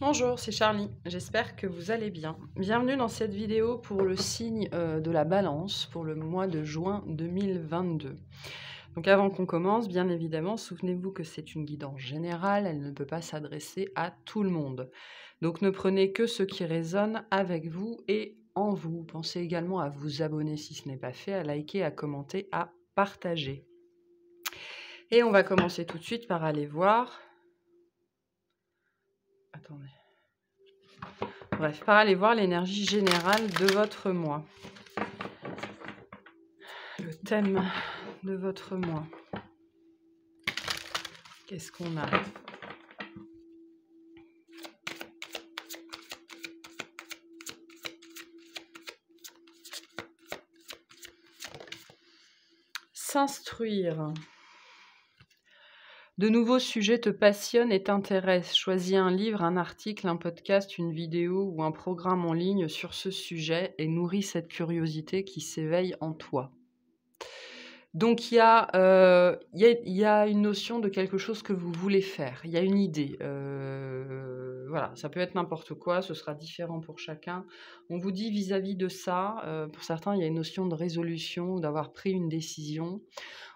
Bonjour, c'est Charlie, j'espère que vous allez bien. Bienvenue dans cette vidéo pour le signe de la balance pour le mois de juin 2022. Donc avant qu'on commence, bien évidemment, souvenez-vous que c'est une guidance générale, elle ne peut pas s'adresser à tout le monde. Donc ne prenez que ce qui résonne avec vous et en vous. Pensez également à vous abonner si ce n'est pas fait, à liker, à commenter, à partager. Et on va commencer tout de suite par aller voir... Attendez. Bref, par aller voir l'énergie générale de votre mois. Le thème de votre mois. Qu'est-ce qu'on a? S'instruire. De nouveaux sujets te passionnent et t'intéressent. Choisis un livre, un article, un podcast, une vidéo ou un programme en ligne sur ce sujet et nourris cette curiosité qui s'éveille en toi. Donc il y a une notion de quelque chose que vous voulez faire, il y a une idée. Voilà, ça peut être n'importe quoi, ce sera différent pour chacun. On vous dit vis-à-vis de ça, pour certains, il y a une notion de résolution, d'avoir pris une décision.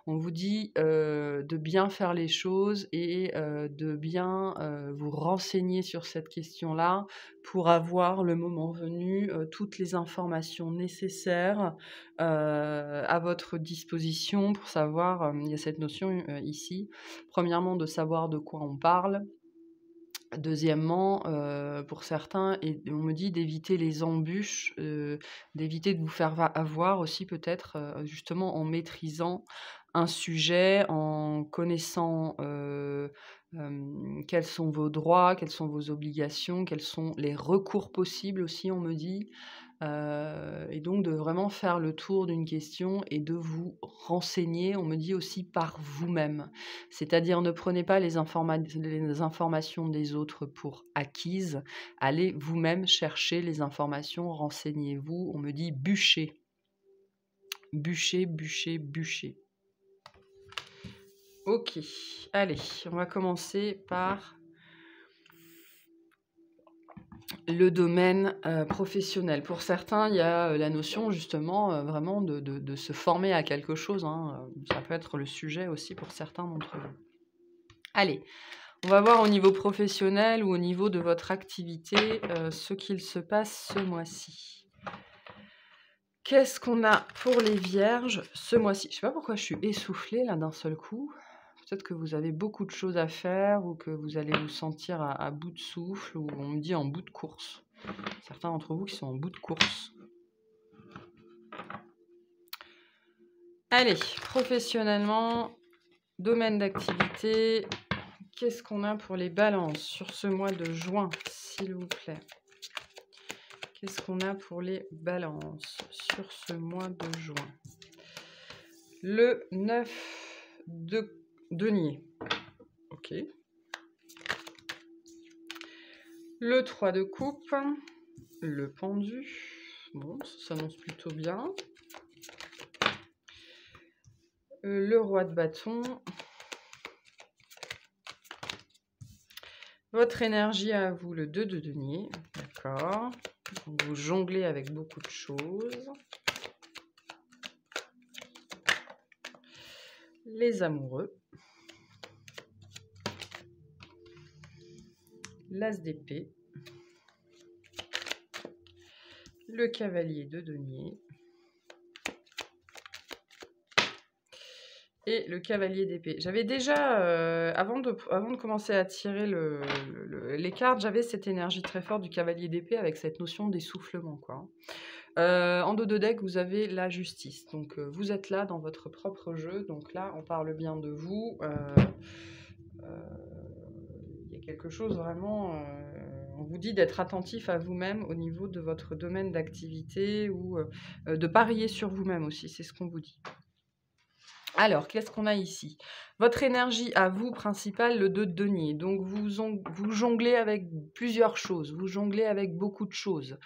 On vous dit de bien faire les choses et de bien vous renseigner sur cette question-là pour avoir, le moment venu, toutes les informations nécessaires à votre disposition pour savoir, il y a cette notion ici, premièrement de savoir de quoi on parle. Deuxièmement, pour certains, et on me dit d'éviter les embûches, d'éviter de vous faire avoir aussi peut-être, justement en maîtrisant un sujet, en connaissant, quels sont vos droits, quelles sont vos obligations, quels sont les recours possibles aussi, on me dit. Et donc de vraiment faire le tour d'une question et de vous renseigner, on me dit aussi par vous-même. C'est-à-dire ne prenez pas les informations des autres pour acquises, allez vous-même chercher les informations, renseignez-vous. On me dit bûcher. Bûcher, bûcher, bûcher. Ok, allez, on va commencer par le domaine professionnel. Pour certains, il y a la notion justement vraiment de se former à quelque chose. Ça peut être le sujet aussi pour certains d'entre vous. Allez, on va voir au niveau professionnel ou au niveau de votre activité ce qu'il se passe ce mois-ci. Qu'est-ce qu'on a pour les vierges ce mois-ci? Je ne sais pas pourquoi je suis essoufflée là d'un seul coup. Peut-être que vous avez beaucoup de choses à faire ou que vous allez vous sentir à bout de souffle ou on me dit en bout de course. Certains d'entre vous qui sont en bout de course. Allez, professionnellement, domaine d'activité, qu'est-ce qu'on a pour les balances sur ce mois de juin, s'il vous plaît? Qu'est-ce qu'on a pour les balances sur ce mois de juin? Le 9 de denier. Ok. Le 3 de coupe. Le pendu. Bon, ça s'annonce plutôt bien. Le roi de bâton. Votre énergie à vous, le 2 de denier. D'accord. Vous jonglez avec beaucoup de choses. Les amoureux. L'as d'épée. Le cavalier de denier. Et le cavalier d'épée. J'avais déjà, avant de commencer à tirer les cartes, j'avais cette énergie très forte du cavalier d'épée avec cette notion d'essoufflement, quoi. En dos de deck, vous avez la justice. Donc, vous êtes là dans votre propre jeu. Donc là, on parle bien de vous. Il y a quelque chose vraiment... on vous dit d'être attentif à vous-même au niveau de votre domaine d'activité ou de parier sur vous-même aussi. C'est ce qu'on vous dit. Alors, qu'est-ce qu'on a ici? Votre énergie à vous principale, le 2 de denier. Donc, vous jonglez avec plusieurs choses, vous jonglez avec beaucoup de choses.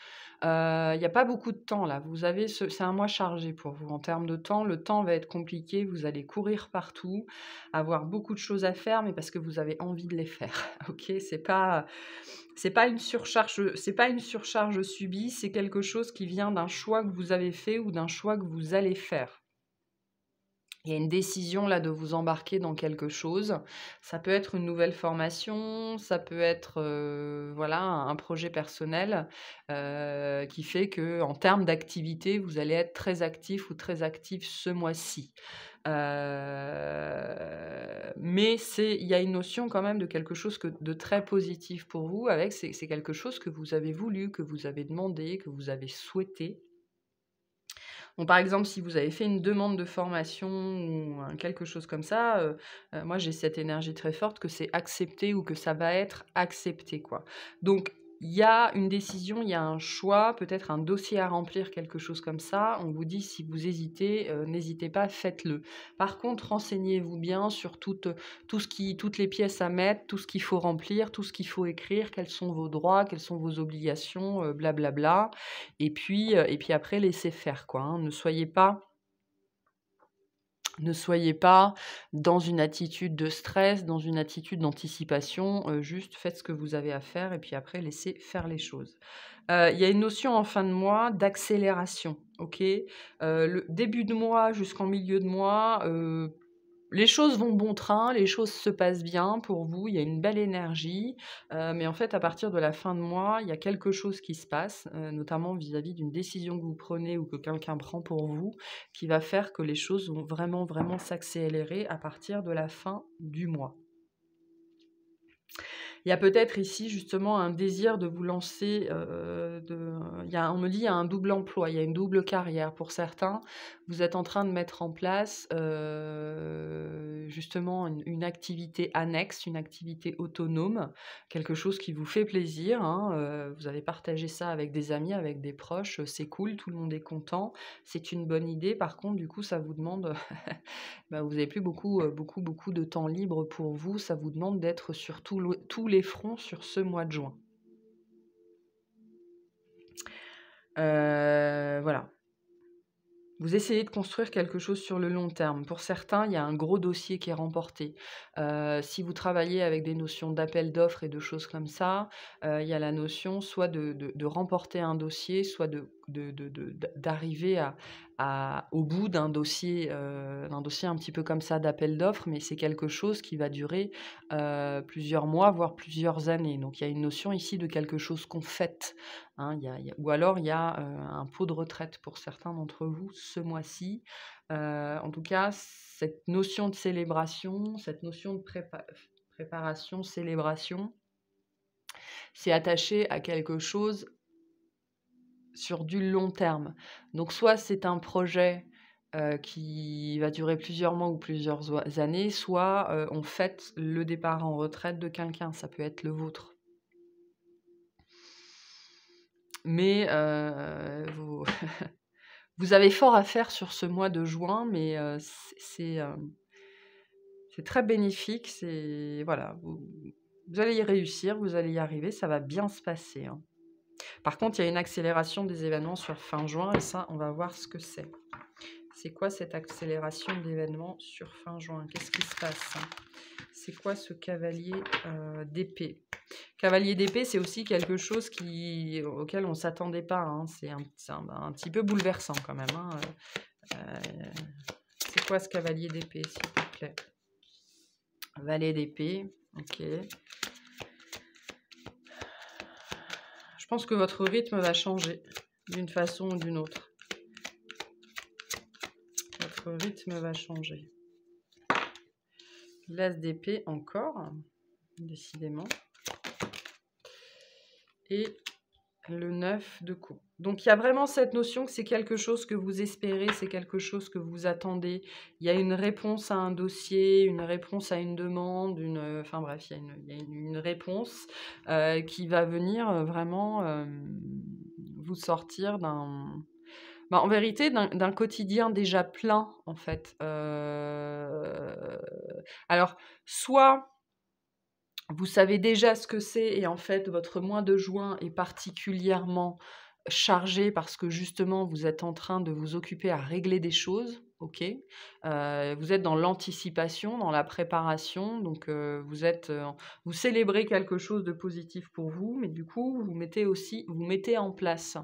Il y a pas beaucoup de temps là. C'est un mois chargé pour vous en termes de temps. Le temps va être compliqué, vous allez courir partout, avoir beaucoup de choses à faire, mais parce que vous avez envie de les faire. OK? C'est pas une surcharge subie, c'est quelque chose qui vient d'un choix que vous avez fait ou d'un choix que vous allez faire. Il y a une décision là de vous embarquer dans quelque chose. Ça peut être une nouvelle formation, ça peut être, voilà, un projet personnel, qui fait que en termes d'activité, vous allez être très actif ou très active ce mois-ci. Mais il y a une notion quand même de quelque chose de très positif pour vous avec c'est quelque chose que vous avez voulu, que vous avez demandé, que vous avez souhaité. Donc, par exemple, si vous avez fait une demande de formation ou quelque chose comme ça, moi j'ai cette énergie très forte que c'est accepté ou que ça va être accepté, quoi. Donc il y a une décision, il y a un choix, peut-être un dossier à remplir, quelque chose comme ça. On vous dit si vous hésitez, n'hésitez pas, faites-le. Par contre, renseignez-vous bien sur toutes les pièces à mettre, tout ce qu'il faut remplir, tout ce qu'il faut écrire, quels sont vos droits, quelles sont vos obligations, blablabla. Et puis après, laissez faire, quoi, hein. Ne soyez pas dans une attitude de stress, dans une attitude d'anticipation, juste faites ce que vous avez à faire et puis après laissez faire les choses. Il y a une notion en fin de mois d'accélération, OK? Le début de mois jusqu'en milieu de mois, les choses vont bon train, les choses se passent bien pour vous, il y a une belle énergie, mais en fait, à partir de la fin de mois, il y a quelque chose qui se passe, notamment vis-à-vis d'une décision que vous prenez ou que quelqu'un prend pour vous, qui va faire que les choses vont vraiment, vraiment s'accélérer à partir de la fin du mois. Il y a peut-être ici justement un désir de vous lancer, on me dit il y a un double emploi, il y a une double carrière. Pour certains, vous êtes en train de mettre en place, justement une activité annexe, une activité autonome, quelque chose qui vous fait plaisir, hein, vous avez partagé ça avec des amis, avec des proches, c'est cool, tout le monde est content, c'est une bonne idée. Par contre, du coup, ça vous demande bah, vous avez plus beaucoup de temps libre pour vous. Ça vous demande d'être sur tous les fronts sur ce mois de juin. Voilà. Vous essayez de construire quelque chose sur le long terme. Pour certains, il y a un gros dossier qui est remporté. Si vous travaillez avec des notions d'appel d'offres et de choses comme ça, il y a la notion soit de remporter un dossier, soit d'arriver au bout d'un dossier un petit peu comme ça d'appel d'offres, mais c'est quelque chose qui va durer plusieurs mois, voire plusieurs années. Donc il y a une notion ici de quelque chose qu'on fête. Hein, ou alors il y a un pot de retraite pour certains d'entre vous ce mois-ci. En tout cas, cette notion de célébration, cette notion de préparation, célébration, c'est attaché à quelque chose sur du long terme. Donc soit c'est un projet qui va durer plusieurs mois ou plusieurs années, soit on fête le départ en retraite de quelqu'un, ça peut être le vôtre. Mais vous avez fort à faire sur ce mois de juin, mais c'est très bénéfique. Voilà, vous allez y réussir, vous allez y arriver, ça va bien se passer, hein. Par contre, il y a une accélération des événements sur fin juin et ça, on va voir ce que c'est. C'est quoi cette accélération d'événements sur fin juin? Qu'est-ce qui se passe? C'est quoi ce cavalier d'épée? Cavalier d'épée, c'est aussi quelque chose auquel on ne s'attendait pas, hein. C'est un petit peu bouleversant quand même, hein. C'est quoi ce cavalier d'épée, s'il te plaît? Valet d'épée, ok. Je pense que votre rythme va changer d'une façon ou d'une autre. Votre rythme va changer. L'as d'épée encore, décidément. Et le 9 de coupe. Donc, il y a vraiment cette notion que c'est quelque chose que vous espérez, c'est quelque chose que vous attendez. Il y a une réponse à un dossier, une réponse à une demande, enfin bref, il y a une réponse qui va venir vraiment vous sortir Bah, en vérité, d'un quotidien déjà plein, en fait. Alors, soit vous savez déjà ce que c'est et en fait, votre mois de juin est particulièrement chargé parce que justement, vous êtes en train de vous occuper à régler des choses, OK? Vous êtes dans l'anticipation, dans la préparation, donc vous célébrez quelque chose de positif pour vous, mais du coup, vous mettez en place,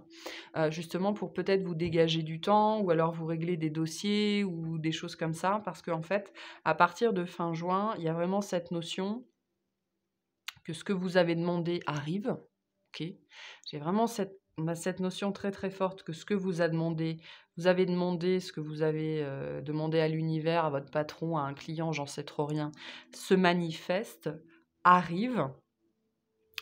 justement pour peut-être vous dégager du temps ou alors vous régler des dossiers ou des choses comme ça. Parce qu'en fait, à partir de fin juin, il y a vraiment cette notion que ce que vous avez demandé arrive, OK? J'ai vraiment cette notion très, très forte que ce que vous avez demandé, ce que vous avez, demandé à l'univers, à votre patron, à un client, j'en sais trop rien, se manifeste, arrive.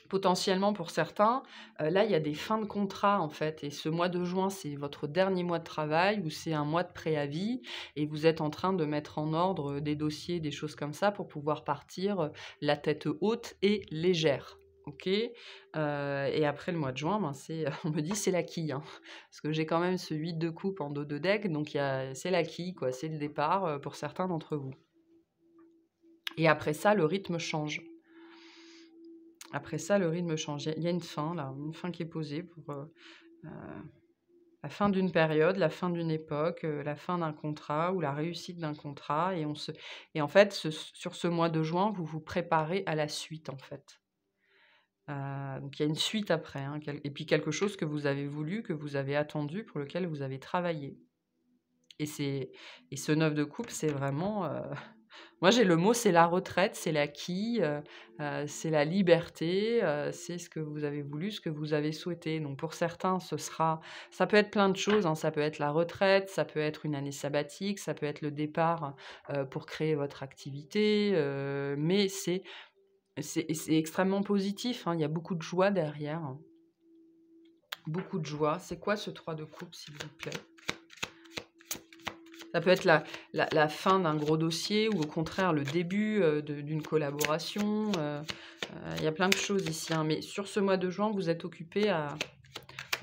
Potentiellement pour certains, là, il y a des fins de contrat, en fait et ce mois de juin, c'est votre dernier mois de travail ou c'est un mois de préavis et vous êtes en train de mettre en ordre, des dossiers, des choses comme ça pour pouvoir partir, la tête haute et légère, OK? Et après le mois de juin, ben, on me dit: «C'est la quille», hein, parce que j'ai quand même ce 8 de coupe en dos de deck, donc c'est la quille, quoi, c'est le départ, pour certains d'entre vous et après ça, le rythme change. Après ça, le rythme change. Il y a une fin là, une fin qui est posée pour, heu, la fin d'une période, la fin d'une époque, la fin d'un contrat ou la réussite d'un contrat et en fait, sur ce mois de juin, vous vous préparez à la suite, en fait. Donc il y a une suite après, hein, et puis quelque chose que vous avez voulu, que vous avez attendu, pour lequel vous avez travaillé et c'est et ce 9 de coupe, c'est vraiment, moi, j'ai le mot, c'est la retraite, c'est l'acquis, c'est la liberté, c'est ce que vous avez voulu, ce que vous avez souhaité. Donc pour certains, ça peut être plein de choses, hein, ça peut être la retraite, ça peut être une année sabbatique, ça peut être le départ, pour créer votre activité, mais c'est extrêmement positif, hein, il y a beaucoup de joie derrière, hein. Beaucoup de joie. C'est quoi ce 3 de coupe, s'il vous plaît? Ça peut être la fin d'un gros dossier ou au contraire le début, d'une collaboration, il y a plein de choses ici, hein, mais sur ce mois de juin, vous êtes occupé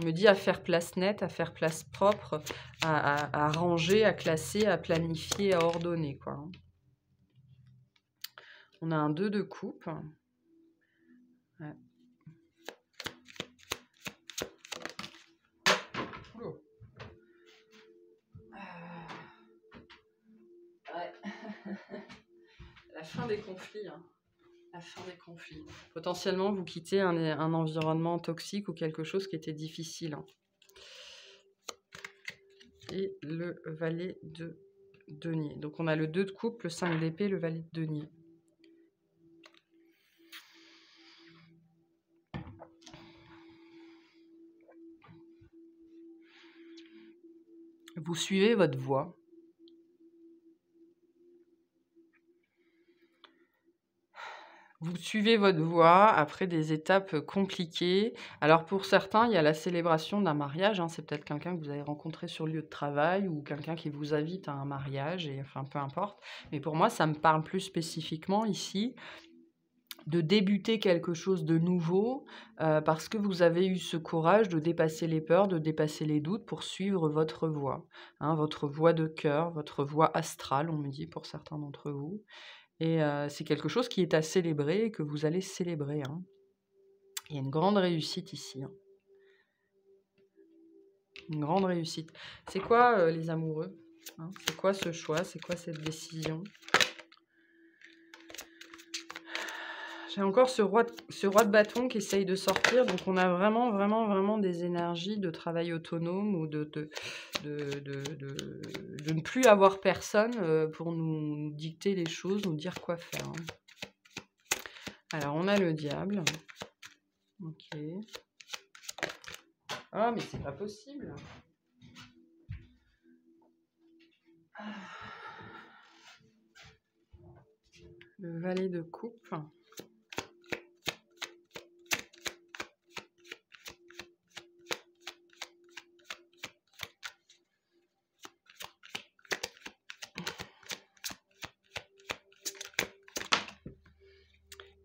on me dit à faire place nette, à faire place propre, à ranger, à classer, à planifier, à ordonner, quoi, hein. On a un 2 de coupe. Ouais. Oula. Ouais. La fin des conflits, hein. La fin des conflits. Potentiellement, vous quittez un environnement toxique ou quelque chose qui était difficile, hein. Et le valet de denier. Donc on a le 2 de coupe, le 5 d'épée, le valet de denier. Vous suivez votre voie. Vous suivez votre voie après des étapes compliquées. Alors pour certains, il y a la célébration d'un mariage, hein. C'est peut-être quelqu'un que vous avez rencontré sur le lieu de travail ou quelqu'un qui vous invite à un mariage, et enfin peu importe. Mais pour moi, ça me parle plus spécifiquement ici de débuter quelque chose de nouveau, parce que vous avez eu ce courage de dépasser les peurs, de dépasser les doutes pour suivre votre voie, hein, votre voie de cœur, votre voie astrale, on me dit pour certains d'entre vous. Et c'est quelque chose qui est à célébrer et que vous allez célébrer, hein. Il y a une grande réussite ici, hein. Une grande réussite. C'est quoi, les amoureux, hein? C'est quoi ce choix? C'est quoi cette décision? J'ai encore ce roi de bâton qui essaye de sortir, donc on a vraiment, vraiment, vraiment des énergies de travail autonome ou de ne plus avoir personne, pour nous dicter les choses, nous dire quoi faire, hein. Alors on a le diable. OK. Ah mais c'est pas possible! Le valet de coupe.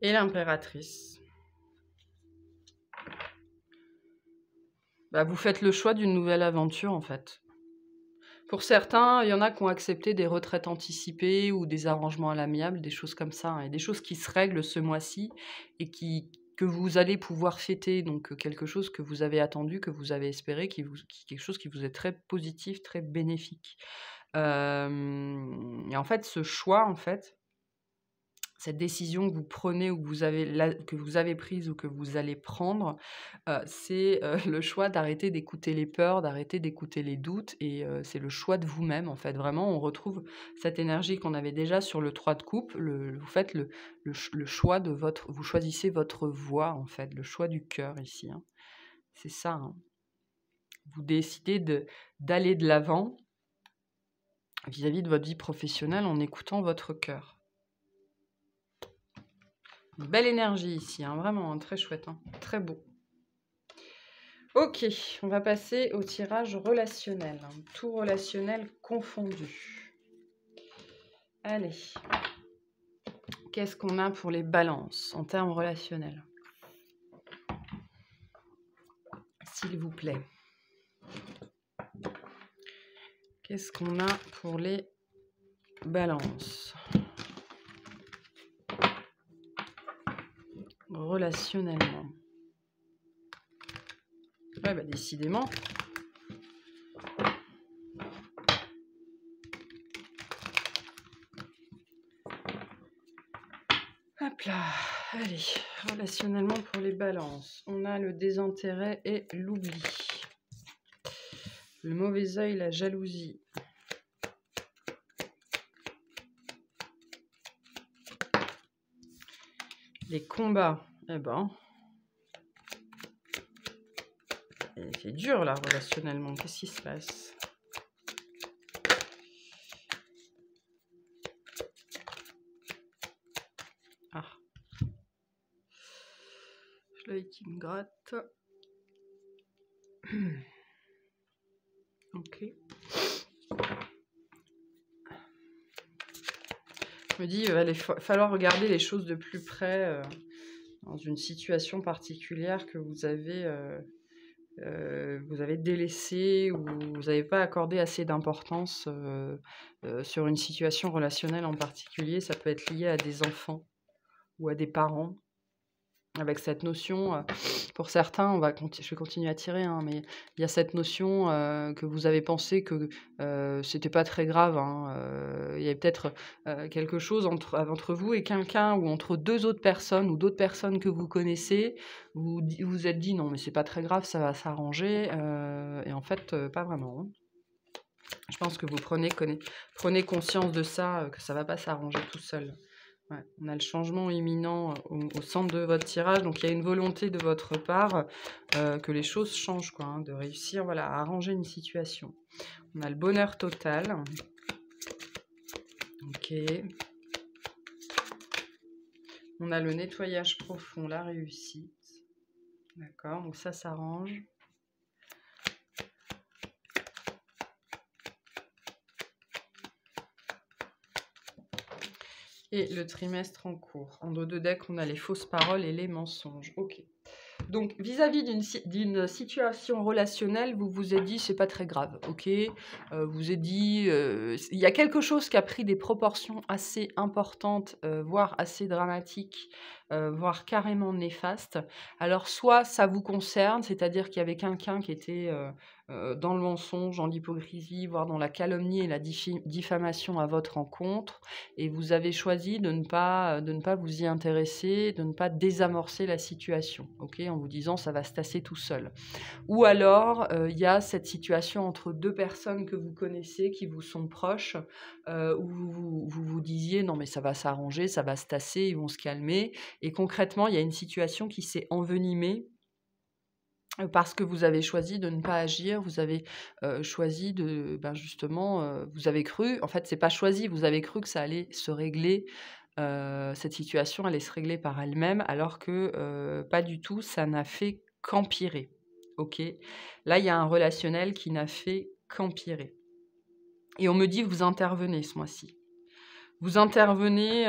Et l'impératrice. Bah, vous faites le choix d'une nouvelle aventure, en fait. Pour certains, il y en a qui ont accepté des retraites anticipées ou des arrangements à l'amiable, des choses comme ça, hein, et des choses qui se règlent ce mois-ci et que vous allez pouvoir fêter. Donc quelque chose que vous avez attendu, que vous avez espéré, quelque chose qui vous est très positif, très bénéfique. Et en fait, ce choix, en fait, cette décision que vous prenez ou que vous avez prise ou que vous allez prendre, c'est le choix d'arrêter d'écouter les peurs, d'arrêter d'écouter les doutes et c'est le choix de vous-même, en fait. Vraiment, on retrouve cette énergie qu'on avait déjà sur le 3 de coupe. Vous faites le choix de vous choisissez votre voie, en fait, le choix du cœur ici, hein. C'est ça, hein. Vous décidez d'aller de l'avant vis-à-vis de votre vie professionnelle en écoutant votre cœur. Belle énergie ici, hein, vraiment, hein, très chouette, hein, très beau. Ok, on va passer au tirage relationnel, hein, tout relationnel confondu. Allez, qu'est-ce qu'on a pour les balances en termes relationnels? S'il vous plaît. Qu'est-ce qu'on a pour les balances relationnellement? Ouais, bah décidément. Hop là, allez, relationnellement pour les balances. On a le désintérêt et l'oubli. Le mauvais œil, la jalousie. Les combats, eh ben, c'est dur là relationnellement, qu'est-ce qui se passe? Ah, l'œil qui me gratte. Ok. Je me dis, il va falloir regarder les choses de plus près dans une situation particulière que vous avez délaissée ou vous n'avez pas accordé assez d'importance sur une situation relationnelle en particulier. Ça peut être lié à des enfants ou à des parents. Avec cette notion, pour certains, je vais continuer à tirer, hein, mais il y a cette notion que vous avez pensé que c'était pas très grave, hein, il y avait peut-être quelque chose entre vous et quelqu'un ou entre deux autres personnes ou d'autres personnes que vous connaissez. Vous vous êtes dit non, mais c'est pas très grave, ça va s'arranger, et en fait, pas vraiment, hein. Je pense que vous prenez conscience de ça, que ça va pas s'arranger tout seul. Ouais, on a le changement imminent au centre de votre tirage, donc il y a une volonté de votre part que les choses changent, quoi, hein, de réussir voilà, à arranger une situation. On a le bonheur total. Ok. On a le nettoyage profond, la réussite. D'accord, donc ça s'arrange. Et le trimestre en cours. En dos de deck, on a les fausses paroles et les mensonges. Ok. Donc, vis-à-vis d'une situation relationnelle, vous vous êtes dit, c'est pas très grave, ok? Vous vous êtes dit, il y a quelque chose qui a pris des proportions assez importantes, voire assez dramatiques, voire carrément néfastes. Alors, soit ça vous concerne, c'est-à-dire qu'il y avait quelqu'un qui était dans le mensonge, dans l'hypocrisie, voire dans la calomnie et la diffamation à votre encontre, et vous avez choisi de ne pas vous y intéresser, de ne pas désamorcer la situation, ok, en vous disant ça va se tasser tout seul. Ou alors, il y a cette situation entre deux personnes que vous connaissez, qui vous sont proches, où vous disiez non mais ça va s'arranger, ça va se tasser, ils vont se calmer, et concrètement, il y a une situation qui s'est envenimée parce que vous avez choisi de ne pas agir, vous avez choisi de, justement, vous avez cru, en fait, c'est pas choisi, vous avez cru que ça allait se régler, cette situation allait se régler par elle-même, alors que pas du tout, ça n'a fait qu'empirer. Ok. Là, il y a un relationnel qui n'a fait qu'empirer. Et on me dit que vous intervenez ce mois-ci. Vous intervenez,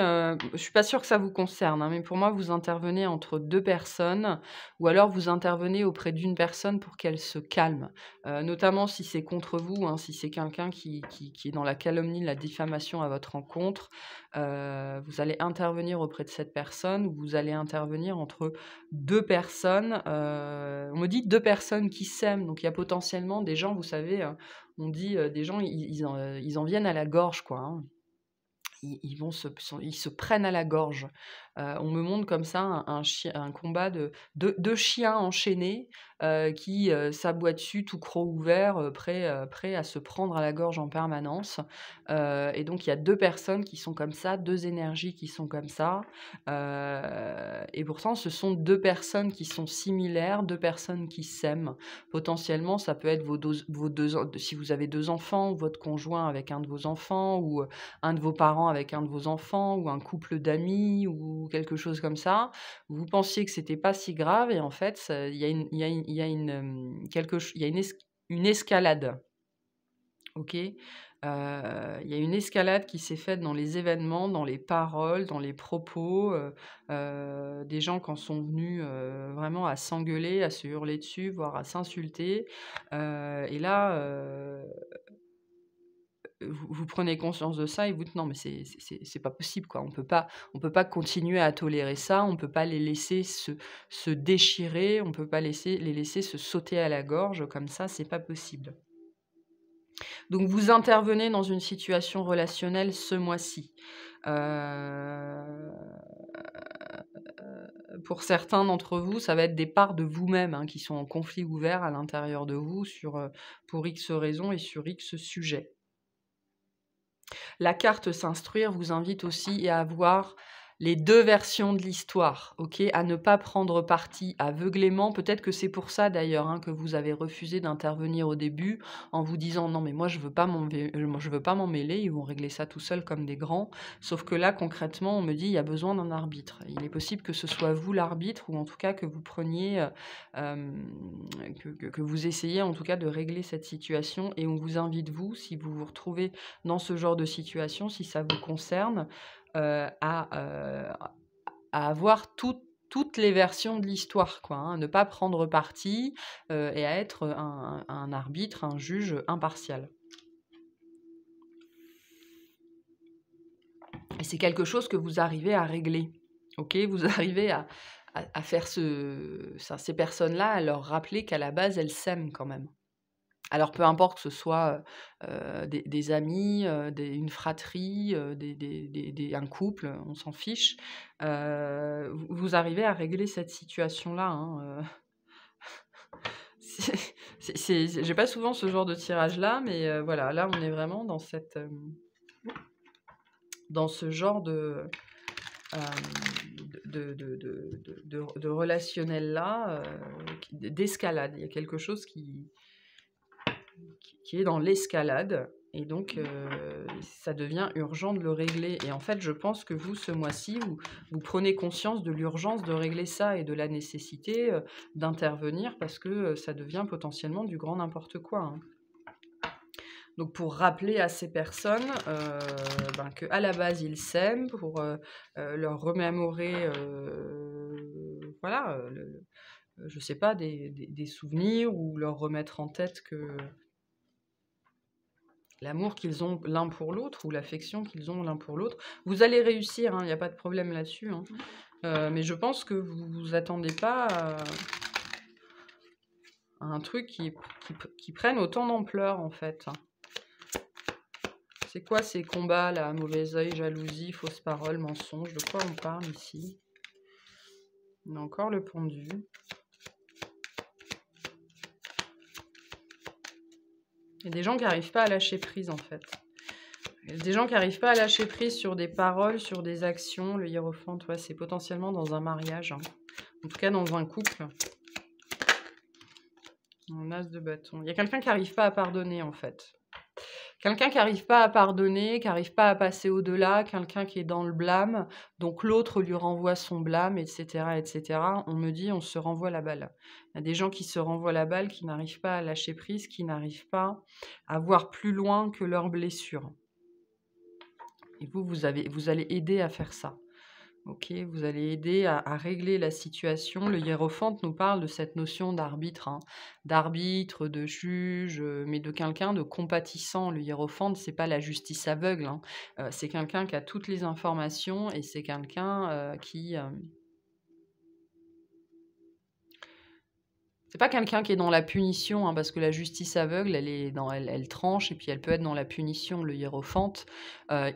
je suis pas sûre que ça vous concerne, hein, mais pour moi, vous intervenez entre 2 personnes ou alors vous intervenez auprès d'une personne pour qu'elle se calme. Notamment si c'est contre vous, hein, si c'est quelqu'un qui est dans la calomnie, la diffamation à votre encontre, vous allez intervenir auprès de cette personne ou vous allez intervenir entre 2 personnes, on me dit 2 personnes qui s'aiment, donc il y a potentiellement des gens, vous savez, on dit, des gens, ils en viennent à la gorge, quoi, hein. Ils se prennent à la gorge. On me montre comme ça un combat de 2 chiens enchaînés, qui, s'aboient dessus tout crocs ouverts, prêts à se prendre à la gorge en permanence. Et donc il y a 2 personnes qui sont comme ça, 2 énergies qui sont comme ça. Et pourtant ce sont 2 personnes qui sont similaires, 2 personnes qui s'aiment. Potentiellement, ça peut être vos 2 en si vous avez 2 enfants ou votre conjoint avec un de vos enfants ou, un de vos parents avec un de vos enfants ou un couple d'amis ou quelque chose comme ça. Vous pensiez que c'était pas si grave et en fait, ça il y a une il y a une il y a une, quelque ch il y a une escalade, OK? Il y a une escalade qui s'est faite dans les événements, dans les paroles, dans les propos, des gens qui en sont venus, vraiment à s'engueuler, à se hurler dessus, voire à s'insulter, et là, vous prenez conscience de ça et vous dites: «Non mais c'est pas possible quoi, on peut pas continuer à tolérer ça, on peut pas les laisser se déchirer, on peut pas les laisser se sauter à la gorge comme ça, c'est pas possible». Donc vous intervenez dans une situation relationnelle ce mois-ci. Heu, pour certains d'entre vous, ça va être des parts de vous-même, hein, qui sont en conflit ouvert à l'intérieur de vous pour X raisons et sur X sujets. La carte s'instruire vous invite aussi à avoir les 2 versions de l'histoire, OK? À ne pas prendre parti aveuglément. Peut-être que c'est pour ça d'ailleurs, hein, que vous avez refusé d'intervenir au début en vous disant: «Non mais moi je veux pas m'en mêler, ils vont régler ça tout seuls comme des grands». Sauf que là concrètement, on me dit: «Il y a besoin d'un arbitre». Il est possible que ce soit vous l'arbitre ou en tout cas que vous preniez, que vous essayiez en tout cas de régler cette situation et on vous invite vous, si vous vous retrouvez dans ce genre de situation, si ça vous concerne, à avoir toutes les versions de l'histoire, quoi, hein, ne pas prendre parti, et à être un arbitre, un juge impartial. Et c'est quelque chose que vous arrivez à régler, OK? Vous arrivez à faire ces personnes-là, à leur rappeler qu'à la base, elles s'aiment quand même. Alors peu importe que ce soit, des amis, une fratrie, un couple, on s'en fiche. Vous arrivez à régler cette situation-là, hein, j'ai pas souvent ce genre de tirage-là, mais voilà, là, on est vraiment dans ce genre de relationnel-là, d'escalade. Il y a quelque chose qui est dans l'escalade et donc ça devient urgent de le régler et en fait, je pense que vous, ce mois-ci, vous prenez conscience de l'urgence de régler ça et de la nécessité, d'intervenir parce que, ça devient potentiellement du grand n'importe quoi, hein. Donc pour rappeler à ces personnes, qu'à la base, ils s'aiment, pour, leur remémorer, voilà, je sais pas, des souvenirs ou leur remettre en tête que l'amour qu'ils ont l'un pour l'autre ou l'affection qu'ils ont l'un pour l'autre. Vous allez réussir, hein, il y a pas de problème là-dessus, hein. Mais je pense que vous vous attendez pas à un truc qui prenne autant d'ampleur, en fait. C'est quoi ces combats-là? Mauvais œil, jalousie, fausses paroles, mensonges, de quoi on parle ici? On a encore le pendu. Il y a des gens qui n'arrivent pas à lâcher prise, en fait. Il y a des gens qui n'arrivent pas à lâcher prise sur des paroles, sur des actions. Le hiérophante, ouais, c'est potentiellement dans un mariage, hein. En tout cas, dans un couple. Un as de bâton. Il y a quelqu'un qui n'arrive pas à pardonner, en fait. Quelqu'un qui n'arrive pas à pardonner, qui n'arrive pas à passer au-delà, quelqu'un qui est dans le blâme, donc l'autre lui renvoie son blâme, etc., etc. On me dit, on se renvoie la balle. Il y a des gens qui se renvoient la balle, qui n'arrivent pas à lâcher prise, qui n'arrivent pas à voir plus loin que leurs blessures. Et vous allez aider à faire ça. OK, vous allez aider à régler la situation. Le hiérophante nous parle de cette notion d'arbitre, hein, d'arbitre, de juge, mais de quelqu'un de compatissant. Le hiérophante, c'est pas la justice aveugle, hein, c'est quelqu'un qui a toutes les informations et c'est quelqu'un, c'est pas quelqu'un qui est dans la punition, hein, parce que la justice aveugle, elle tranche et puis elle peut être dans la punition. Le hiérophante,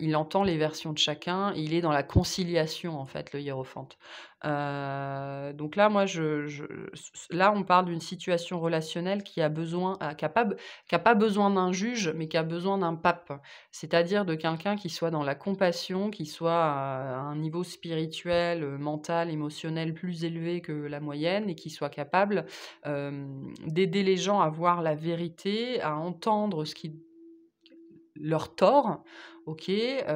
il entend les versions de chacun et il est dans la conciliation, en fait, le hiérophante. Donc là, moi, là, on parle d'une situation relationnelle qui a besoin, qui a pas besoin d'un juge, mais qui a besoin d'un pape. C'est-à-dire de quelqu'un qui soit dans la compassion, qui soit à un niveau spirituel, mental, émotionnel plus élevé que la moyenne et qui soit capable d'aider les gens à voir la vérité, à entendre ce qui leur tort, OK, et à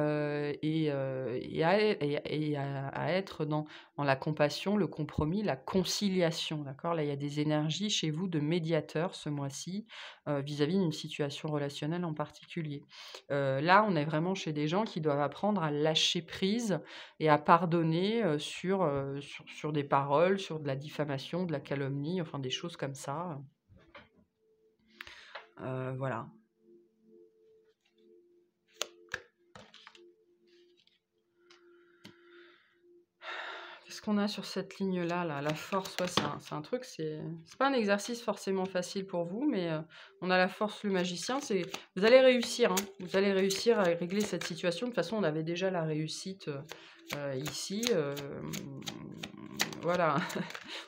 être dans la compassion, le compromis, la conciliation, d'accord? Là, il y a des énergies chez vous de médiateur ce mois-ci, vis-à-vis d'une situation relationnelle en particulier. Là, on est vraiment chez des gens qui doivent apprendre à lâcher prise et à pardonner, sur des paroles, sur de la diffamation, de la calomnie, enfin des choses comme ça, voilà. Qu'est-ce qu'on a sur cette ligne-là, là? La force, ouais, c'est un truc, c'est pas un exercice forcément facile pour vous, mais on a la force, le magicien, vous allez réussir, hein. Vous allez réussir à régler cette situation. De toute façon, on avait déjà la réussite, ici, voilà.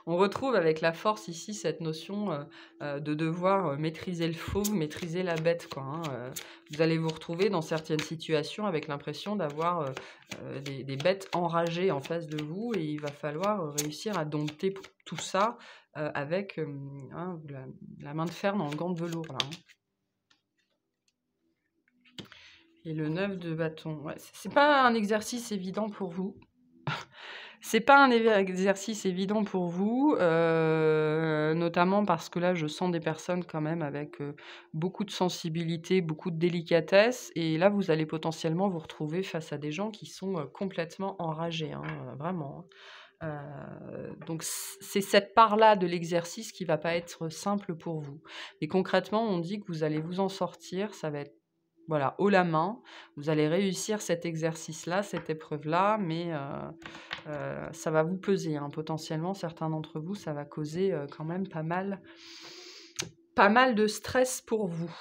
On retrouve avec la force ici cette notion, de devoir, maîtriser le fauve, maîtriser la bête, quoi, hein, vous allez vous retrouver dans certaines situations avec l'impression d'avoir, des bêtes enragées en face de vous et il va falloir, réussir à dompter tout ça, avec, hein, la main de fer dans le gant de velours là, hein. Et le 9 de bâton, ouais, c'est pas un exercice évident pour vous. C'est pas un exercice évident pour vous, notamment parce que là, je sens des personnes quand même avec, beaucoup de sensibilité, beaucoup de délicatesse et là, vous allez potentiellement vous retrouver face à des gens qui sont, complètement enragés, hein, vraiment, hein. Donc c'est cette part-là de l'exercice qui va pas être simple pour vous. Mais concrètement, on dit que vous allez vous en sortir, ça va être voilà, haut la main. Vous allez réussir cet exercice-là, cette épreuve-là, mais ça va vous peser, hein. Potentiellement, certains d'entre vous, ça va causer, quand même pas mal de stress pour vous.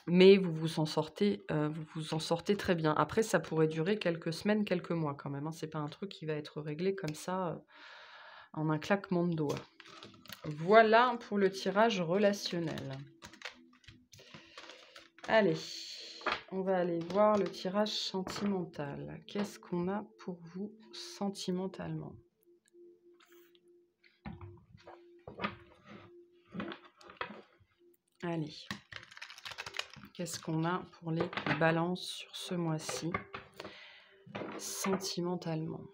Mais vous vous en sortez très bien. Après, ça pourrait durer quelques semaines, quelques mois quand même, hein. C'est pas un truc qui va être réglé comme ça, en un claquement de doigts. Voilà pour le tirage relationnel. Allez, on va aller voir le tirage sentimental. Qu'est-ce qu'on a pour vous sentimentalement? Allez, qu'est-ce qu'on a pour les balances sur ce mois-ci, sentimentalement?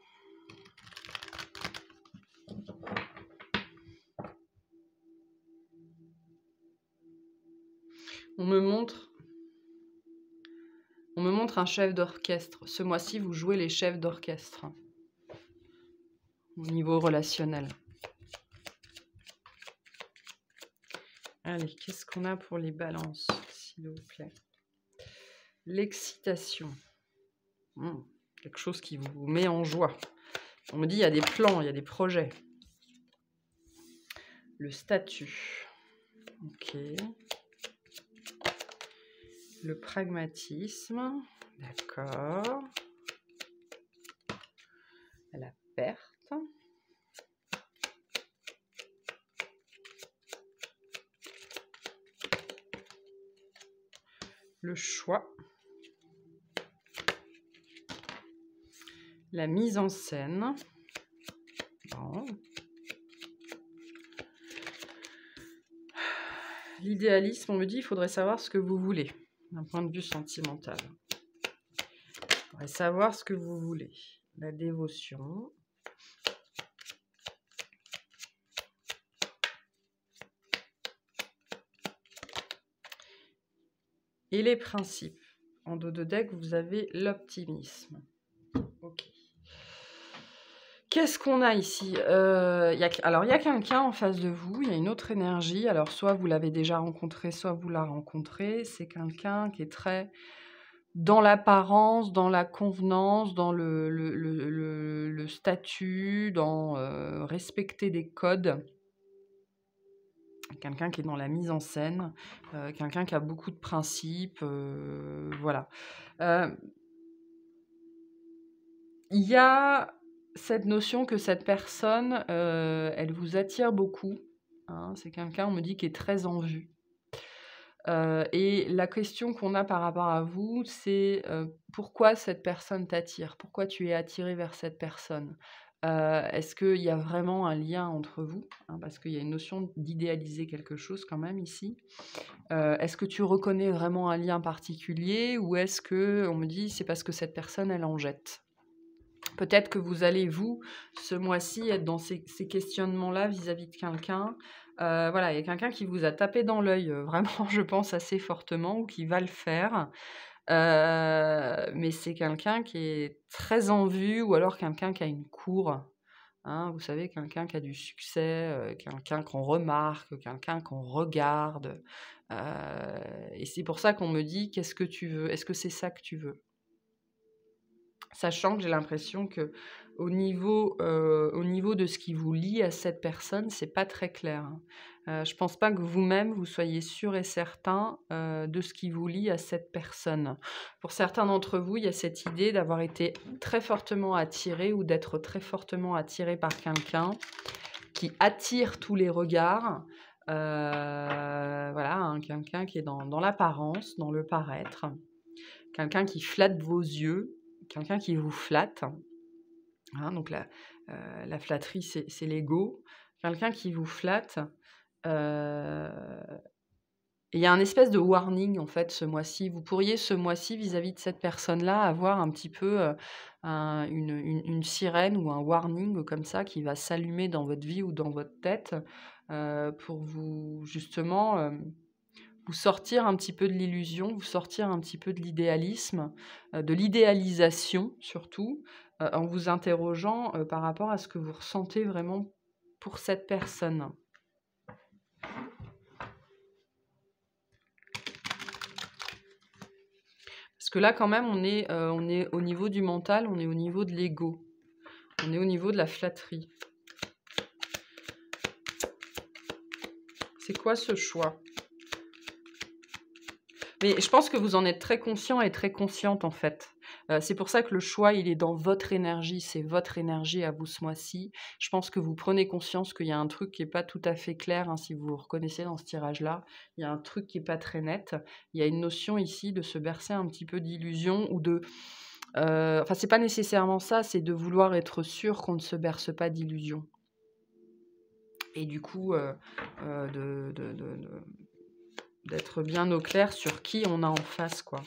On me montre un chef d'orchestre. Ce mois-ci, vous jouez les chefs d'orchestre, hein, au niveau relationnel. Allez, qu'est-ce qu'on a pour les balances, s'il vous plaît? L'excitation. Quelque chose qui vous met en joie. On me dit il y a des plans, il y a des projets. Le statut. Ok. Le pragmatisme. D'accord. La perte. Le choix. La mise en scène. Bon. L'idéalisme, on me dit, il faudrait savoir ce que vous voulez, d'un point de vue sentimental. Il faudrait savoir ce que vous voulez. La dévotion. Et les principes. En dos de deck, vous avez l'optimisme. Ok. Qu'est-ce qu'on a ici? Alors, il y a quelqu'un en face de vous, il y a une autre énergie. Alors, soit vous l'avez déjà rencontré, soit vous la rencontrez. C'est quelqu'un qui est très dans l'apparence, dans la convenance, dans le statut, dans respecter des codes. Quelqu'un qui est dans la mise en scène, quelqu'un qui a beaucoup de principes, voilà. Il y a cette notion que cette personne, elle vous attire beaucoup, hein. C'est quelqu'un, on me dit, qui est très en vue. Et la question qu'on a par rapport à vous, c'est, pourquoi cette personne t'attire? Pourquoi tu es attiré vers cette personne? Est-ce qu'il y a vraiment un lien entre vous? Hein, parce qu'il y a une notion d'idéaliser quelque chose quand même ici. Est-ce que tu reconnais vraiment un lien particulier ou est-ce qu'on me dit: «C'est parce que cette personne, elle en jette»? Peut-être que vous allez, vous, ce mois-ci, être dans ces questionnements-là vis-à-vis de quelqu'un. Voilà, il y a quelqu'un qui vous a tapé dans l'œil, vraiment, je pense, assez fortement ou qui va le faire. Mais c'est quelqu'un qui est très en vue ou alors quelqu'un qui a une cour, hein. Vous savez, quelqu'un qui a du succès, quelqu'un qu'on remarque, quelqu'un qu'on regarde. Heu et c'est pour ça qu'on me dit: «Qu'est-ce que tu veux? Est-ce que c'est ça que tu veux?» Sachant que j'ai l'impression que au niveau de ce qui vous lie à cette personne, c'est pas très clair, hein. Je pense pas que vous-même, vous soyez sûr et certain, de ce qui vous lie à cette personne. Pour certains d'entre vous, il y a cette idée d'avoir été très fortement attiré ou d'être très fortement attiré par quelqu'un qui attire tous les regards. Voilà, hein, quelqu'un qui est dans l'apparence, dans le paraître, quelqu'un qui flatte vos yeux, quelqu'un qui vous flatte, hein, donc la flatterie, c'est l'ego. Quelqu'un qui vous flatte, heu et il y a un espèce de warning, en fait, ce mois-ci. Vous pourriez, ce mois-ci, vis-à-vis de cette personne-là, avoir un petit peu, une sirène ou un warning comme ça qui va s'allumer dans votre vie ou dans votre tête, pour vous, justement, vous sortir un petit peu de l'illusion, vous sortir un petit peu de l'idéalisme, de l'idéalisation surtout, en vous interrogeant, par rapport à ce que vous ressentez vraiment pour cette personne. Parce que là, quand même, on est au niveau du mental, on est au niveau de l'ego, on est au niveau de la flatterie. C'est quoi ce choix? Mais je pense que vous en êtes très conscient et très consciente, en fait. C'est pour ça que le choix, il est dans votre énergie, c'est votre énergie à vous ce mois-ci. Je pense que vous prenez conscience qu'il y a un truc qui est pas tout à fait clair, hein, si vous vous reconnaissez dans ce tirage-là. Il y a un truc qui est pas très net. Il y a une notion ici de se bercer un petit peu d'illusion ou de enfin, c'est pas nécessairement ça, c'est de vouloir être sûr qu'on ne se berce pas d'illusions et du coup, d'être bien au clair sur qui on a en face, quoi.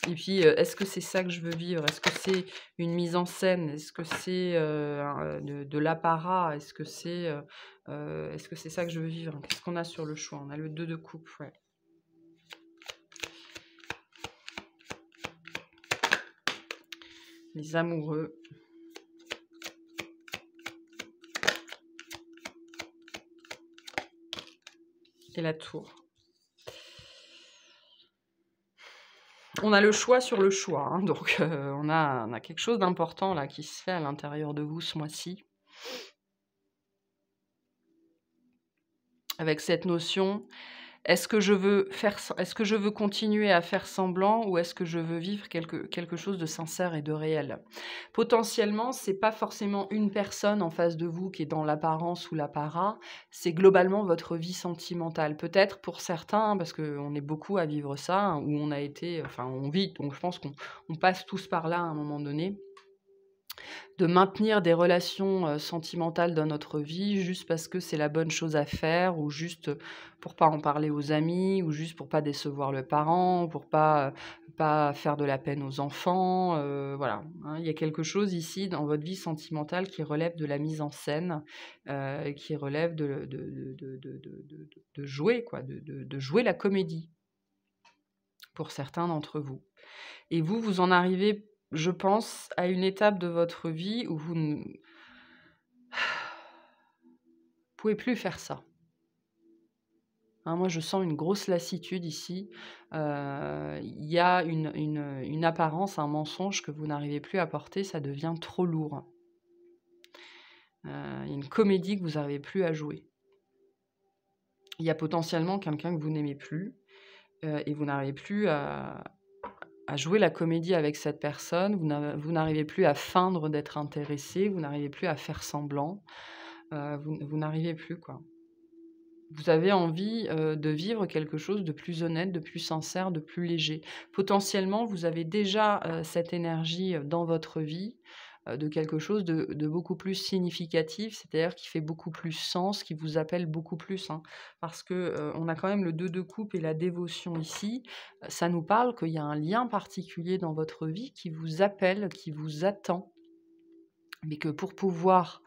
Et puis, est-ce que c'est ça que je veux vivre? Est-ce que c'est une mise en scène? Est-ce que c'est, de l'apparat? Est-ce que c'est ça que je veux vivre? Qu'est-ce qu'on a sur le choix? On a le 2 de coupe, ouais. Les amoureux. Et la tour. On a le choix sur le choix, hein, donc on a quelque chose d'important là qui se fait à l'intérieur de vous ce mois-ci. Avec cette notion, est-ce que je veux continuer à faire semblant ou est-ce que je veux vivre quelque chose de sincère et de réel? Potentiellement, c'est pas forcément une personne en face de vous qui est dans l'apparence ou l'apparat, c'est globalement votre vie sentimentale. Peut-être pour certains, parce qu'on est beaucoup à vivre ça, hein, où on a été enfin on vit, donc je pense qu'on passe tous par là à un moment donné. De maintenir des relations, sentimentales dans notre vie juste parce que c'est la bonne chose à faire ou juste, pour pas en parler aux amis ou juste pour pas décevoir le parent, pour pas faire de la peine aux enfants, voilà, hein. Il y a quelque chose ici dans votre vie sentimentale qui relève de la mise en scène, qui relève de jouer quoi, de jouer la comédie. pour certains d'entre vous. Et vous en arrivez, je pense, à une étape de votre vie où vous ne pouvez plus faire ça. Hein, moi, je sens une grosse lassitude ici. Il y a une apparence, un mensonge que vous n'arrivez plus à porter, ça devient trop lourd. Il y a une comédie que vous n'arrivez plus à jouer. Il y a potentiellement quelqu'un que vous n'aimez plus et vous n'arrivez plus à jouer la comédie avec cette personne, vous n'arrivez plus à feindre d'être intéressé, vous n'arrivez plus à faire semblant, vous n'arrivez plus, quoi. Vous avez envie, de vivre quelque chose de plus honnête, de plus sincère, de plus léger. Potentiellement, vous avez déjà, cette énergie, dans votre vie, de quelque chose de beaucoup plus significatif, c'est-à-dire qui fait beaucoup plus sens, qui vous appelle beaucoup plus, hein. Parce que, on a quand même le 2 de coupe et la dévotion ici. Ça nous parle qu'il y a un lien particulier dans votre vie qui vous appelle, qui vous attend, mais que pour pouvoir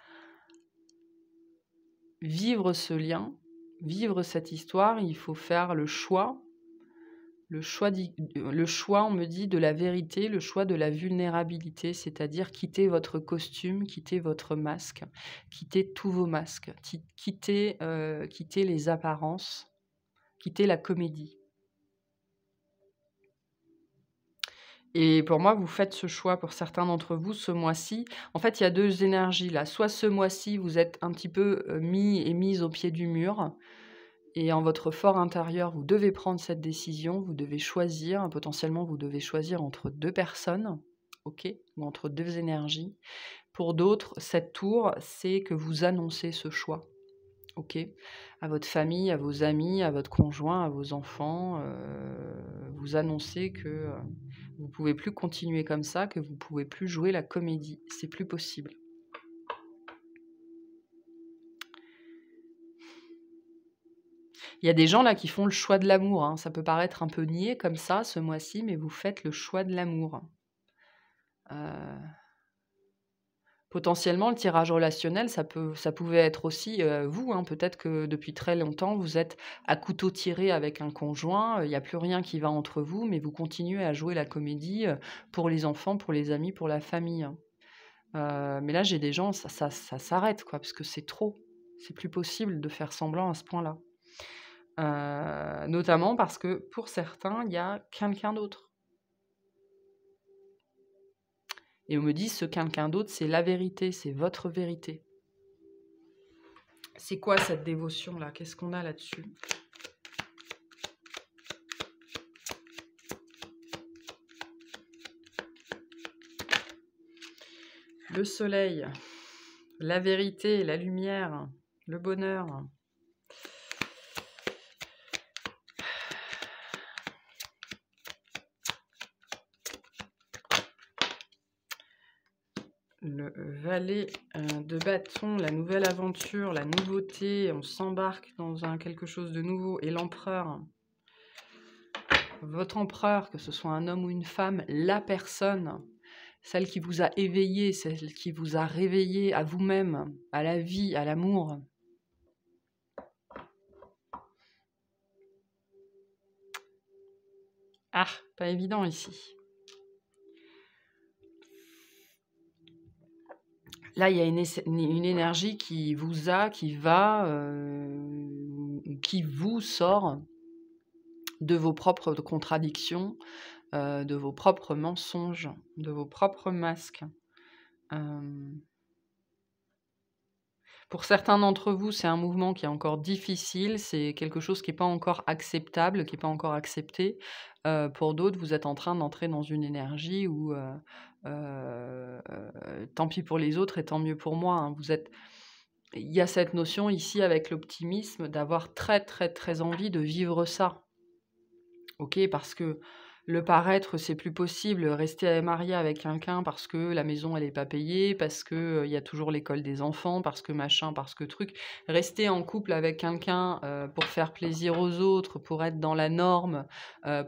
vivre ce lien, vivre cette histoire, il faut faire le choix, on me dit, de la vérité, le choix de la vulnérabilité, c'est-à-dire quitter votre costume, quitter votre masque, quitter tous vos masques, quitter les apparences, quitter la comédie. Et pour moi, vous faites ce choix pour certains d'entre vous ce mois-ci. En fait, il y a 2 énergies là. Soit ce mois-ci, vous êtes un petit peu, mis et mise au pied du mur et en votre fort intérieur, vous devez prendre cette décision, vous devez choisir, potentiellement vous devez choisir entre 2 personnes, OK? Ou entre 2 énergies. Pour d'autres, cette tour, c'est que vous annoncez ce choix, OK? À votre famille, à vos amis, à votre conjoint, à vos enfants, vous annoncez que, vous pouvez plus continuer comme ça, que vous pouvez plus jouer la comédie. C'est plus possible. Il y a des gens là qui font le choix de l'amour, hein. Ça peut paraître un peu niais comme ça ce mois-ci, mais vous faites le choix de l'amour. Potentiellement, le tirage relationnel, ça pouvait être aussi, vous, hein. Peut-être que depuis très longtemps, vous êtes à couteau tiré avec un conjoint, il y a plus rien qui va entre vous, mais vous continuez à jouer la comédie, pour les enfants, pour les amis, pour la famille, hein. Mais là, j'ai des gens, ça s'arrête, quoi, parce que c'est trop. C'est plus possible de faire semblant à ce point-là. Notamment parce que pour certains, il y a quelqu'un d'autre. Et on me dit, ce quelqu'un d'autre, c'est la vérité, c'est votre vérité. C'est quoi cette dévotion-là? Qu'est-ce qu'on a là-dessus? Le soleil, la vérité, la lumière, le bonheur. Le valet de bâton, la nouvelle aventure, la nouveauté, on s'embarque dans quelque chose de nouveau. Et l'empereur, votre empereur, que ce soit un homme ou une femme, la personne, celle qui vous a éveillé, celle qui vous a réveillé à vous-même, à la vie, à l'amour. Ah, pas évident ici. Là, il y a une énergie qui vous a, qui va, qui vous sort de vos propres contradictions, de vos propres mensonges, de vos propres masques. Pour certains d'entre vous, c'est un mouvement qui est encore difficile, c'est quelque chose qui n'est pas encore acceptable, qui n'est pas encore accepté. Pour d'autres, vous êtes en train d'entrer dans une énergie où tant pis pour les autres et tant mieux pour moi, hein. Il y a cette notion ici avec l'optimisme d'avoir très très très envie de vivre ça. OK, parce que le paraître, c'est plus possible. Rester marié avec quelqu'un parce que la maison, elle est pas payée, parce que, il y a toujours l'école des enfants, parce que machin, parce que truc. Rester en couple avec quelqu'un, pour faire plaisir aux autres, pour être dans la norme,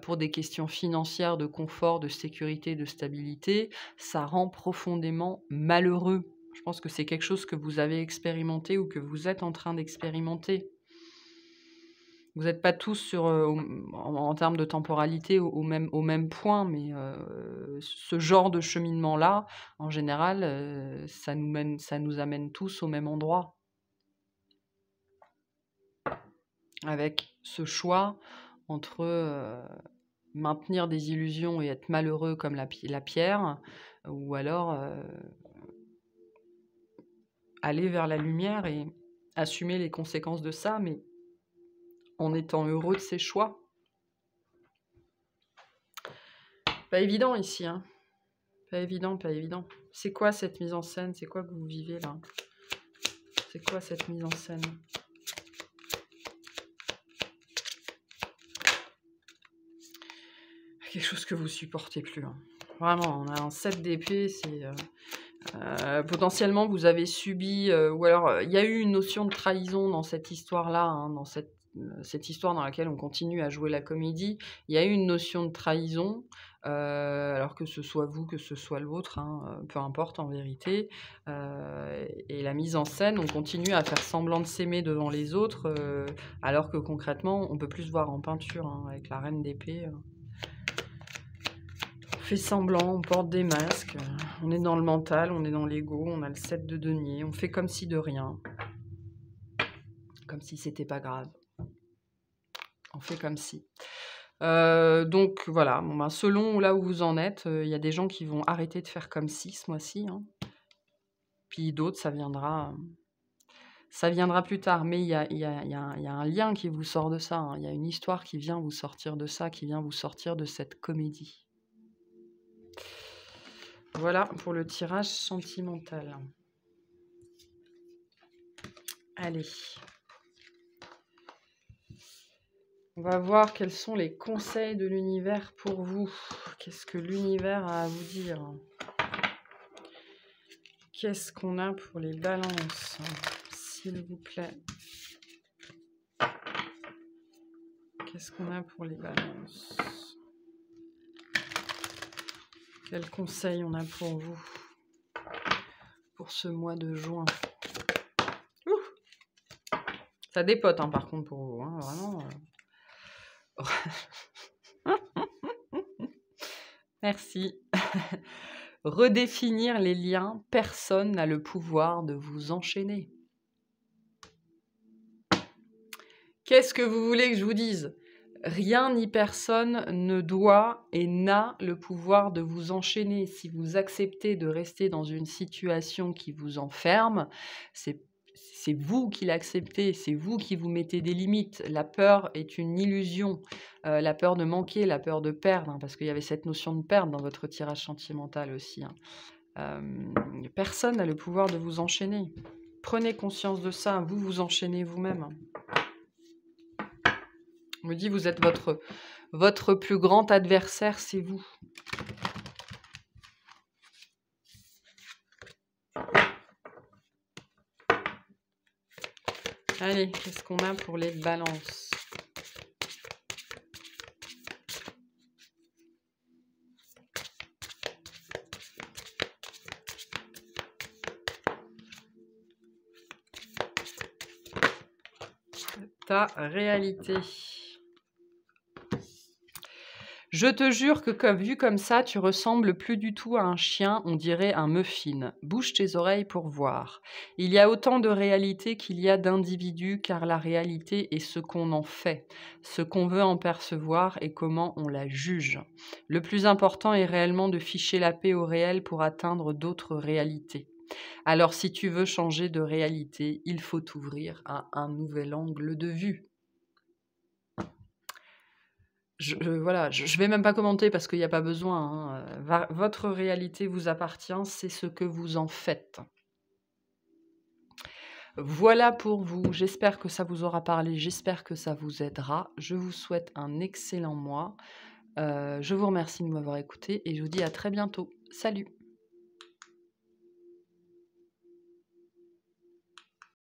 pour des questions financières, de confort, de sécurité, de stabilité, ça rend profondément malheureux. Je pense que c'est quelque chose que vous avez expérimenté ou que vous êtes en train d'expérimenter. Vous n'êtes pas tous sur, en termes de temporalité au même point, mais ce genre de cheminement-là, en général, ça nous amène tous au même endroit. Avec ce choix entre, maintenir des illusions et être malheureux comme la pierre, ou alors, aller vers la lumière et assumer les conséquences de ça, mais en étant heureux de ses choix. Pas évident ici, hein. Pas évident, pas évident. C'est quoi cette mise en scène? C'est quoi que vous vivez là? C'est quoi cette mise en scène? Quelque chose que vous supportez plus, hein. Vraiment, on a un 7 d'épée, c'est... potentiellement, vous avez subi... ou alors, il y a eu une notion de trahison dans cette histoire-là, hein, dans cette histoire dans laquelle on continue à jouer la comédie. Il y a eu une notion de trahison, alors que ce soit vous, que ce soit l'autre, hein, peu importe en vérité. Et la mise en scène, on continue à faire semblant de s'aimer devant les autres, alors que concrètement, on peut plus se voir en peinture, hein, avec la reine d'épée. On fait semblant, on porte des masques, on est dans le mental, on est dans l'ego, on a le 7 de denier, on fait comme si de rien. Comme si c'était pas grave. On fait comme si. Donc voilà, bon, ben, selon là où vous en êtes, il y a des gens qui vont arrêter de faire comme si ce mois-ci, hein. Puis d'autres, ça viendra plus tard. Mais il y a un lien qui vous sort de ça, hein. Il y a une histoire qui vient vous sortir de ça, qui vient vous sortir de cette comédie. Voilà pour le tirage sentimental. Allez. On va voir quels sont les conseils de l'univers pour vous. Qu'est-ce que l'univers a à vous dire? Qu'est-ce qu'on a pour les balances, s'il vous plaît? Qu'est-ce qu'on a pour les balances? Quels conseils on a pour vous pour ce mois de juin? Ouh, ça dépote, hein, par contre, pour vous, hein, vraiment. Merci. Redéfinir les liens. Personne n'a le pouvoir de vous enchaîner. Qu'est-ce que vous voulez que je vous dise? Rien ni personne ne doit et n'a le pouvoir de vous enchaîner. Si vous acceptez de rester dans une situation qui vous enferme, c'est vous qui l'acceptez, c'est vous qui vous mettez des limites. La peur est une illusion. La peur de manquer, la peur de perdre, hein, parce qu'il y avait cette notion de perdre dans votre tirage sentimental aussi, hein. Personne n'a le pouvoir de vous enchaîner. Prenez conscience de ça, vous vous enchaînez vous-même. On me dit, vous êtes votre plus grand adversaire, c'est vous. Allez, qu'est-ce qu'on a pour les balances? Ta réalité. Je te jure que vu comme ça, tu ressembles plus du tout à un chien, on dirait un muffin. Bouge tes oreilles pour voir. Il y a autant de réalité qu'il y a d'individus, car la réalité est ce qu'on en fait, ce qu'on veut en percevoir et comment on la juge. Le plus important est réellement de ficher la paix au réel pour atteindre d'autres réalités. Alors si tu veux changer de réalité, il faut t'ouvrir à un nouvel angle de vue. Voilà, je vais même pas commenter parce qu'il n'y a pas besoin, hein. Votre réalité vous appartient, c'est ce que vous en faites. Voilà pour vous, j'espère que ça vous aura parlé, j'espère que ça vous aidera. Je vous souhaite un excellent mois. Je vous remercie de m'avoir écouté et je vous dis à très bientôt. Salut!